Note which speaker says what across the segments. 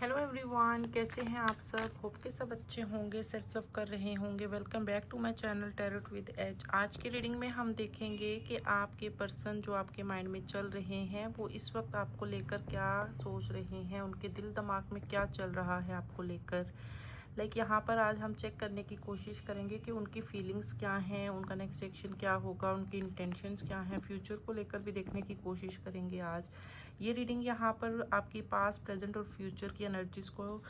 Speaker 1: Hello everyone, कैसे हैं आप सब। होप के सब अच्छे होंगे, सेल्फ लव कर रहे होंगे। Welcome back to my channel tarot with एज। आज की रीडिंग में हम देखेंगे कि आपके पर्सन जो आपके माइंड में चल रहे हैं वो इस वक्त आपको लेकर क्या सोच रहे हैं, उनके दिल दिमाग में क्या चल रहा है आपको लेकर। यहाँ पर आज हम चेक करने की कोशिश करेंगे कि उनकी फीलिंग्स क्या हैं, उनका नेक्स्ट एक्शन क्या होगा, उनकी इंटेंशंस क्या हैं, फ्यूचर को लेकर भी देखने की कोशिश करेंगे आज। ये रीडिंग यहाँ पर आपकी पास्ट, प्रेजेंट और फ्यूचर की एनर्जीज़ को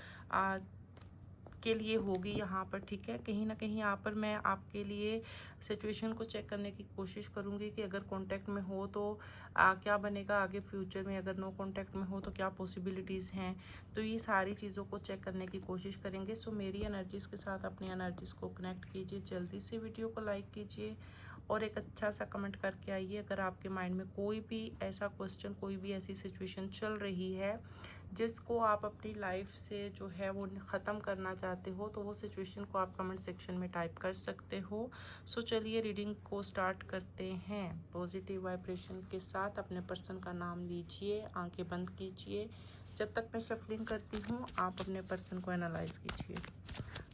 Speaker 1: के लिए होगी यहाँ पर, ठीक है। कहीं ना कहीं यहाँ पर मैं आपके लिए सिचुएशन को चेक करने की कोशिश करूँगी कि अगर कांटेक्ट में हो तो क्या बनेगा आगे फ्यूचर में, अगर नो कांटेक्ट में हो तो क्या पॉसिबिलिटीज़ हैं। तो ये सारी चीज़ों को चेक करने की कोशिश करेंगे। सो मेरी एनर्जीज़ के साथ अपनी एनर्जीज़ को कनेक्ट कीजिए, जल्दी से वीडियो को लाइक कीजिए और एक अच्छा सा कमेंट करके आइए अगर आपके माइंड में कोई भी ऐसा क्वेश्चन, कोई भी ऐसी सिचुएशन चल रही है जिसको आप अपनी लाइफ से जो है वो ख़त्म करना चाहते हो, तो वो सिचुएशन को आप कमेंट सेक्शन में टाइप कर सकते हो। सो चलिए रीडिंग को स्टार्ट करते हैं। पॉजिटिव वाइब्रेशन के साथ अपने पर्सन का नाम लीजिए, आंखें बंद कीजिए। जब तक मैं शफलिंग करती हूँ आप अपने पर्सन को एनालाइज कीजिए,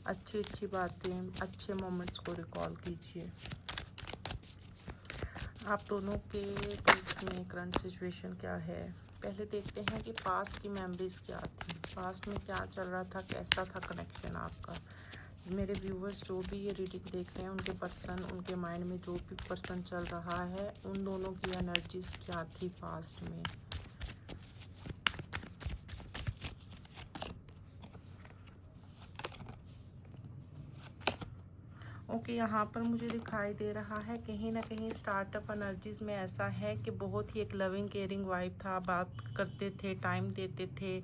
Speaker 1: अच्छी अच्छी बातें, अच्छे मोमेंट्स को रिकॉल कीजिए। आप दोनों के बीच में करंट सिचुएशन क्या है। पहले देखते हैं कि पास्ट की मेमोरीज क्या थी, पास्ट में क्या चल रहा था, कैसा था कनेक्शन आपका। मेरे व्यूवर्स जो भी ये रीडिंग देख रहे हैं, उनके पर्सन, उनके माइंड में जो भी पर्सन चल रहा है, उन दोनों की एनर्जीज क्या थी पास्ट में। ओके, यहाँ पर मुझे दिखाई दे रहा है कहीं ना कहीं स्टार्टअप एनर्जीज में ऐसा है कि बहुत ही एक लविंग केयरिंग वाइब था, बात करते थे, टाइम देते थे,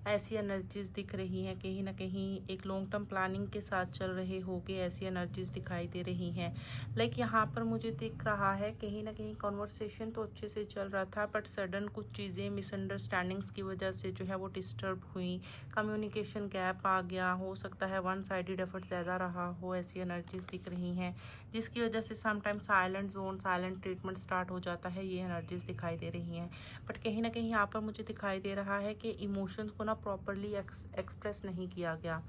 Speaker 1: ऐसी एनर्जीज दिख रही हैं। कहीं ना कहीं एक लॉन्ग टर्म प्लानिंग के साथ चल रहे होगे, ऐसी एनर्जीज दिखाई दे रही हैं। यहाँ पर मुझे दिख रहा है कहीं ना कहीं कॉन्वर्सेशन तो अच्छे से चल रहा था, बट सडन कुछ चीज़ें मिसअंडरस्टैंडिंग्स की वजह से जो है वो डिस्टर्ब हुई, कम्युनिकेशन गैप आ गया, हो सकता है वन साइडेड एफर्ट ज़्यादा रहा हो, ऐसी एनर्जीज दिख रही हैं जिसकी वजह से sometime silent zone, silent treatment start हो जाता है। ये एनर्जीज दिखाई दे रही हैं। बट कहीं ना कहीं यहाँ पर मुझे दिखाई दे रहा है कि इमोशंस को ना प्रॉपरली एक्सप्रेस नहीं किया गया।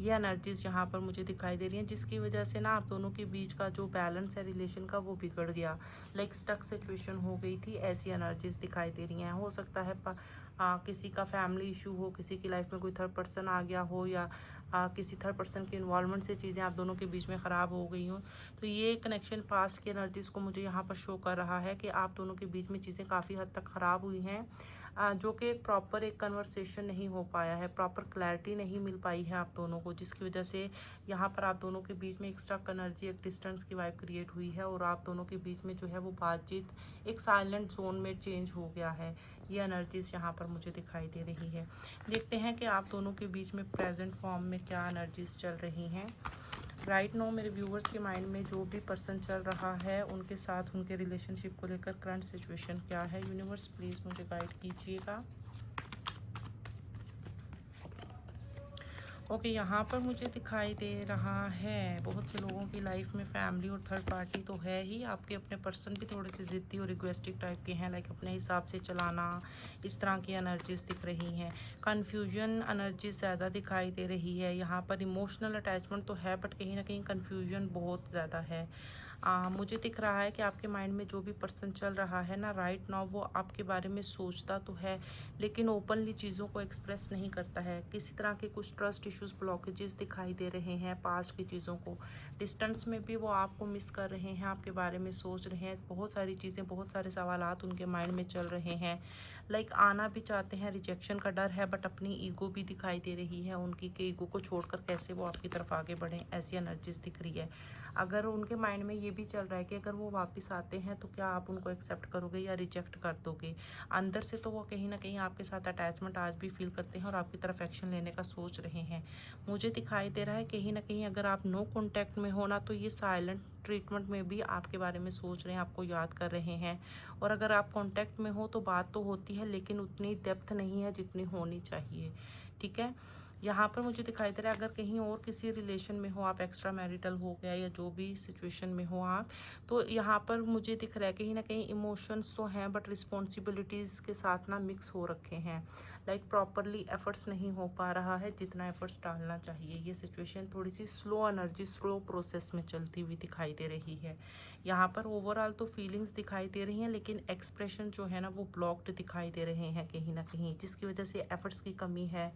Speaker 1: ये एनर्जीज यहाँ पर मुझे दिखाई दे रही हैं जिसकी वजह से ना आप दोनों के बीच का जो बैलेंस है रिलेशन का, वो बिगड़ गया। स्टक सिचुएशन हो गई थी, ऐसी एनर्जीज दिखाई दे रही हैं। हो सकता है किसी का फैमिली इशू हो, किसी की लाइफ में कोई थर्ड पर्सन आ गया हो, या किसी थर्ड पर्सन के इन्वॉल्वमेंट से चीज़ें आप दोनों के बीच में ख़राब हो गई हों। तो ये कनेक्शन पास्ट की एनर्जीज़ को मुझे यहाँ पर शो कर रहा है कि आप दोनों के बीच में चीज़ें काफ़ी हद तक ख़राब हुई हैं, जो कि एक प्रॉपर एक कन्वर्सेशन नहीं हो पाया है, प्रॉपर क्लैरिटी नहीं मिल पाई है आप दोनों को, जिसकी वजह से यहाँ पर आप दोनों के बीच में एक स्टक एनर्जी, एक डिस्टेंस की वाइब क्रिएट हुई है और आप दोनों के बीच में जो है वो बातचीत एक साइलेंट जोन में चेंज हो गया है। ये एनर्जीज यहाँ पर मुझे दिखाई दे रही है। देखते हैं कि आप दोनों के बीच में प्रेजेंट फॉर्म में क्या एनर्जीज चल रही हैं। राइट नो मेरे व्यूवर्स के माइंड में जो भी पर्सन चल रहा है, उनके साथ उनके रिलेशनशिप को लेकर करंट सिचुएशन क्या है। यूनिवर्स प्लीज़ मुझे गाइड कीजिएगा। ओके, यहाँ पर मुझे दिखाई दे रहा है बहुत से लोगों की लाइफ में फैमिली और थर्ड पार्टी तो है ही। आपके अपने पर्सन भी थोड़े से ज़िद्दी और इगोइस्टिक टाइप के हैं, अपने हिसाब से चलाना, इस तरह की एनर्जीज दिख रही हैं। कन्फ्यूजन एनर्जीज ज़्यादा दिखाई दे रही है। यहाँ पर इमोशनल अटैचमेंट तो है, बट कहीं ना कहीं कन्फ्यूजन बहुत ज़्यादा है। मुझे दिख रहा है कि आपके माइंड में जो भी पर्सन चल रहा है ना राइट नाउ, वो आपके बारे में सोचता तो है लेकिन ओपनली चीज़ों को एक्सप्रेस नहीं करता है। किसी तरह के कुछ ट्रस्ट इश्यूज, ब्लॉकेजेस दिखाई दे रहे हैं पास्ट की चीज़ों को। डिस्टेंस में भी वो आपको मिस कर रहे हैं, आपके बारे में सोच रहे हैं, बहुत सारी चीज़ें, बहुत सारे सवालात उनके माइंड में चल रहे हैं। आना भी चाहते हैं, रिजेक्शन का डर है, बट अपनी ईगो भी दिखाई दे रही है उनकी कि ईगो को छोड़कर कैसे वो आपकी तरफ आगे बढ़ें, ऐसी एनर्जीज दिख रही है। अगर उनके माइंड में ये भी चल रहा है कि अगर वो वापस आते हैं तो क्या आप उनको एक्सेप्ट करोगे या रिजेक्ट कर दोगे। अंदर से तो वो कहीं ना कहीं आपके साथ अटैचमेंट आज भी फील करते हैं और आपकी तरफ एक्शन लेने का सोच रहे हैं। मुझे दिखाई दे रहा है कहीं ना कहीं अगर आप नो कॉन्टैक्ट में हो ना, तो ये साइलेंट ट्रीटमेंट में भी आपके बारे में सोच रहे हैं, आपको याद कर रहे हैं। और अगर आप कॉन्टैक्ट में हो तो बात तो होती है लेकिन उतनी डेप्थ नहीं है जितनी होनी चाहिए, ठीक है। यहाँ पर मुझे दिखाई दे रहा है अगर कहीं और किसी रिलेशन में हो आप, एक्स्ट्रा मैरिटल हो गया या जो भी सिचुएशन में हो आप, तो यहाँ पर मुझे दिख रहा है कहीं ना कहीं इमोशंस तो हैं बट रिस्पॉन्सिबिलिटीज़ के साथ ना मिक्स हो रखे हैं। लाइक प्रॉपरली एफर्ट्स नहीं हो पा रहा है जितना एफर्ट्स डालना चाहिए। ये सिचुएशन थोड़ी सी स्लो एनर्जी, स्लो प्रोसेस में चलती हुई दिखाई दे रही है। यहाँ पर ओवरऑल तो फीलिंग्स दिखाई दे रही हैं लेकिन एक्सप्रेशन जो है ना वो ब्लॉक्ड दिखाई दे रहे हैं कहीं ना कहीं, जिसकी वजह से एफर्ट्स की कमी है,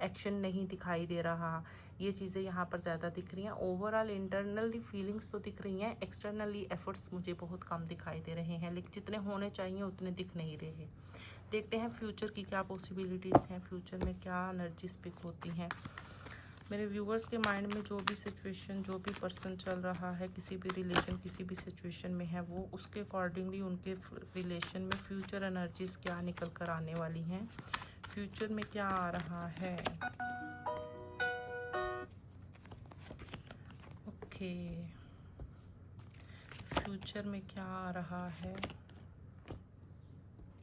Speaker 1: एक्शन नहीं दिखाई दे रहा। ये चीज़ें यहाँ पर ज़्यादा दिख रही हैं। ओवरऑल इंटरनली फीलिंग्स तो दिख रही हैं, एक्सटर्नली एफर्ट्स मुझे बहुत कम दिखाई दे रहे हैं, लेकिन जितने होने चाहिए उतने दिख नहीं रहे। देखते हैं फ्यूचर की क्या पॉसिबिलिटीज़ हैं, फ्यूचर में क्या एनर्जीज पिक होती हैं। मेरे व्यूअर्स के माइंड में जो भी सिचुएशन, जो भी पर्सन चल रहा है, किसी भी रिलेशन, किसी भी सिचुएशन में है, वो उसके अकॉर्डिंगली उनके रिलेशन में फ्यूचर एनर्जीज क्या निकल कर आने वाली हैं, फ्यूचर में क्या आ रहा है। ओके, फ्यूचर में क्या आ रहा है।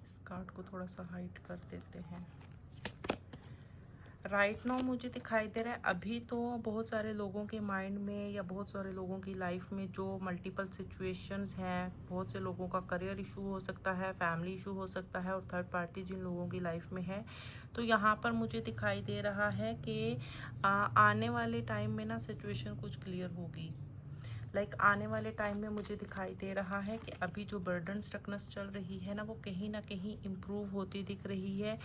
Speaker 1: इस कार्ड को थोड़ा सा हाइड कर देते हैं। राइट नाउ मुझे दिखाई दे रहा है अभी तो बहुत सारे लोगों के माइंड में या बहुत सारे लोगों की लाइफ में जो मल्टीपल सिचुएशंस हैं, बहुत से लोगों का करियर इशू हो सकता है, फैमिली इशू हो सकता है और थर्ड पार्टी जिन लोगों की लाइफ में है, तो यहाँ पर मुझे दिखाई दे रहा है कि आने वाले टाइम में ना सिचुएशन कुछ क्लियर होगी। लाइक आने वाले टाइम में मुझे दिखाई दे रहा है कि अभी जो बर्डन स्ट्रकनेस चल रही है ना वो कहीं ना कहीं इम्प्रूव होती दिख रही है,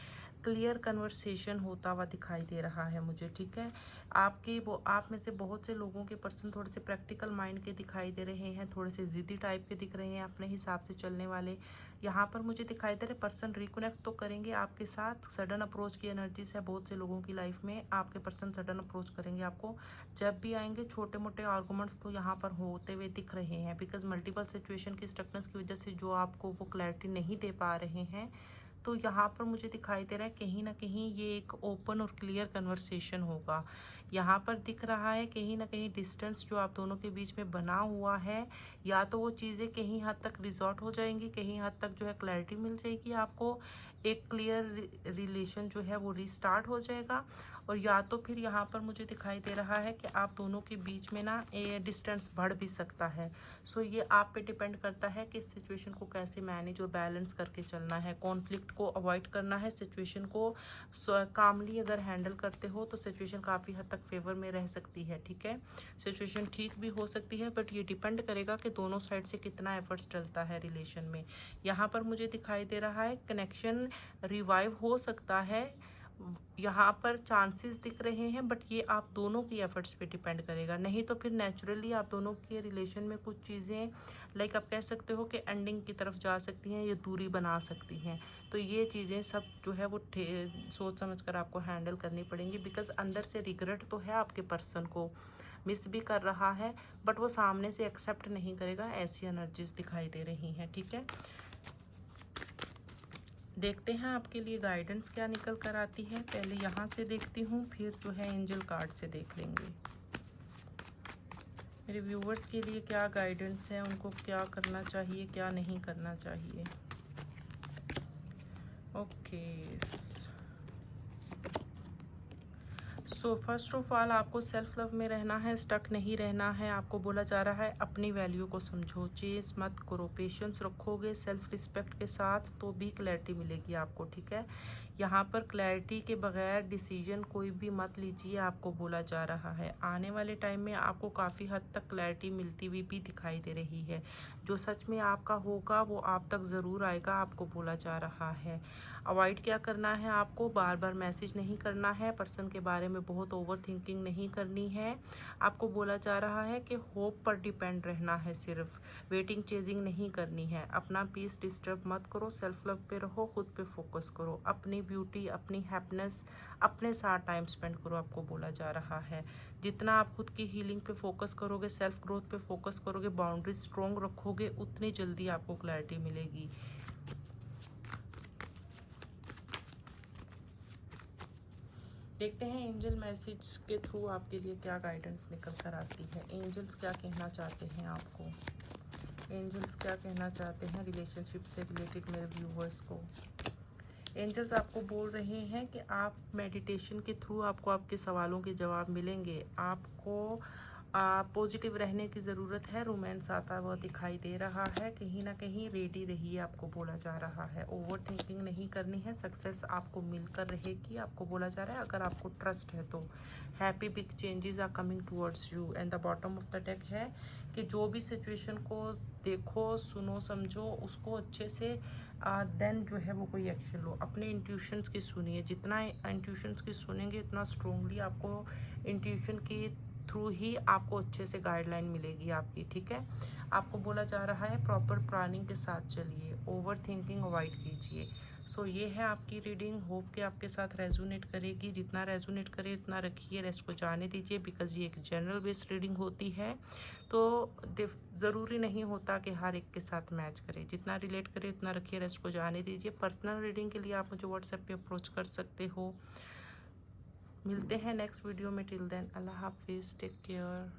Speaker 1: क्लियर कन्वर्सेशन होता हुआ दिखाई दे रहा है मुझे, ठीक है। आप में से बहुत से लोगों के पर्सन थोड़े से प्रैक्टिकल माइंड के दिखाई दे रहे हैं, थोड़े से ज़िद्दी टाइप के दिख रहे हैं, अपने हिसाब से चलने वाले। यहाँ पर मुझे दिखाई दे रहे पर्सन रिकनेक्ट तो करेंगे आपके साथ, सडन अप्रोच की एनर्जीज है बहुत से लोगों की लाइफ में, आपके पर्सन सडन अप्रोच करेंगे आपको। जब भी आएंगे छोटे मोटे आर्गूमेंट्स तो यहाँ पर होते हुए दिख रहे हैं, बिकॉज मल्टीपल सिचुएशन की स्ट्रक्चर्स की वजह से जो आपको वो क्लैरिटी नहीं दे पा रहे हैं, तो यहाँ पर मुझे दिखाई दे रहा है कहीं ना कहीं ये एक ओपन और क्लियर कन्वर्सेशन होगा। यहाँ पर दिख रहा है कहीं ना कहीं डिस्टेंस जो आप दोनों के बीच में बना हुआ है, या तो वो चीज़ें कहीं हद तक रिजॉल्व हो जाएंगी, कहीं हद तक जो है क्लैरिटी मिल जाएगी आपको, एक क्लियर रिलेशन जो है वो रीस्टार्ट हो जाएगा, और या तो फिर यहाँ पर मुझे दिखाई दे रहा है कि आप दोनों के बीच में ना ये डिस्टेंस बढ़ भी सकता है। सो ये आप पे डिपेंड करता है कि इस सिचुएशन को कैसे मैनेज और बैलेंस करके चलना है, कॉन्फ्लिक्ट को अवॉइड करना है, सिचुएशन को कामली अगर हैंडल करते हो तो सिचुएशन काफ़ी हद तक फेवर में रह सकती है, ठीक है। सिचुएशन ठीक भी हो सकती है बट ये डिपेंड करेगा कि दोनों साइड से कितना एफर्ट्स डलता है रिलेशन में। यहाँ पर मुझे दिखाई दे रहा है कनेक्शन रिवाइव हो सकता है, यहाँ पर चांसेस दिख रहे हैं, बट ये आप दोनों की एफर्ट्स पे डिपेंड करेगा, नहीं तो फिर नेचुरली आप दोनों के रिलेशन में कुछ चीज़ें लाइक आप कह सकते हो कि एंडिंग की तरफ जा सकती हैं या दूरी बना सकती हैं। तो ये चीज़ें सब जो है वो सोच समझ कर आपको हैंडल करनी पड़ेंगी, बिकॉज अंदर से रिग्रेट तो है, आपके पर्सन को मिस भी कर रहा है बट वो सामने से एक्सेप्ट नहीं करेगा, ऐसी एनर्जीज दिखाई दे रही हैं, ठीक है। देखते हैं आपके लिए गाइडेंस क्या निकल कर आती है। पहले यहाँ से देखती हूँ, फिर जो है एंजल कार्ड से देख लेंगे। मेरे व्यूवर्स के लिए क्या गाइडेंस है, उनको क्या करना चाहिए, क्या नहीं करना चाहिए। Okay, so first of all आपको सेल्फ लव में रहना है, स्टक नहीं रहना है। आपको बोला जा रहा है अपनी वैल्यू को समझो, चेस मत करो, पेशेंस रखोगे सेल्फ रिस्पेक्ट के साथ तो भी क्लैरिटी मिलेगी आपको, ठीक है। यहाँ पर क्लैरिटी के बगैर डिसीजन कोई भी मत लीजिए, आपको बोला जा रहा है। आने वाले टाइम में आपको काफ़ी हद तक क्लैरिटी मिलती हुई भी दिखाई दे रही है, जो सच में आपका होगा वो आप तक ज़रूर आएगा, आपको बोला जा रहा है। अवॉइड क्या करना है, आपको बार बार मैसेज नहीं करना है, पर्सन के बारे में बहुत ओवर थिंकिंग नहीं करनी है। आपको बोला जा रहा है कि होप पर डिपेंड रहना है, सिर्फ वेटिंग चेजिंग नहीं करनी है। अपना पीस डिस्टर्ब मत करो, सेल्फ लव पे रहो, खुद पे फोकस करो, अपनी ब्यूटी, अपनी हैप्पीनेस, अपने साथ टाइम स्पेंड करो, आपको बोला जा रहा है। जितना आप खुद की हीलिंग पे फोकस करोगे, सेल्फ ग्रोथ पे फोकस करोगे, बाउंड्री स्ट्रॉन्ग रखोगे, उतनी जल्दी आपको क्लैरिटी मिलेगी। देखते हैं एंजल मैसेज के थ्रू आपके लिए क्या गाइडेंस निकल कर आती है। एंजल्स क्या कहना चाहते हैं आपको, एंजल्स क्या कहना चाहते हैं रिलेशनशिप से रिलेटेड मेरे व्यूवर्स को। एंजल्स आपको बोल रहे हैं कि आप मेडिटेशन के थ्रू आपको आपके सवालों के जवाब मिलेंगे। आपको पॉजिटिव रहने की ज़रूरत है। रोमांस आता हुआ दिखाई दे रहा है। कहीं ना कहीं रेडी रहिए, आपको बोला जा रहा है। ओवर थिंकिंग नहीं करनी है। सक्सेस आपको मिलकर रहेगी, आपको बोला जा रहा है। अगर आपको ट्रस्ट है तो happy big changes are coming towards you. And the bottom of the deck है कि जो भी सिचुएशन को देखो, सुनो, समझो उसको अच्छे से, देन जो है वो कोई एक्शन लो। अपने इंट्यूशंस की सुनिए। जितना इंट्यूशंस की सुनेंगे उतना स्ट्रोंगली आपको इंट्यूशन की थ्रू ही आपको अच्छे से गाइडलाइन मिलेगी आपकी। ठीक है, आपको बोला जा रहा है प्रॉपर प्लानिंग के साथ चलिए, ओवर थिंकिंग अवॉइड कीजिए। सो ये है आपकी रीडिंग। होप कि आपके साथ रेजोनेट करेगी। जितना रेजोनेट करे उतना रखिए, रेस्ट को जाने दीजिए, बिकॉज ये एक जनरल बेस्ड रीडिंग होती है। तो ज़रूरी नहीं होता कि हर एक के साथ मैच करे। जितना रिलेट करे उतना रखिए, रेस्ट को जाने दीजिए। पर्सनल रीडिंग के लिए आप मुझे व्हाट्सएप पे अप्रोच कर सकते हो। मिलते हैं नेक्स्ट वीडियो में। टिल देन अल्लाह हाफिज़, टेक केयर।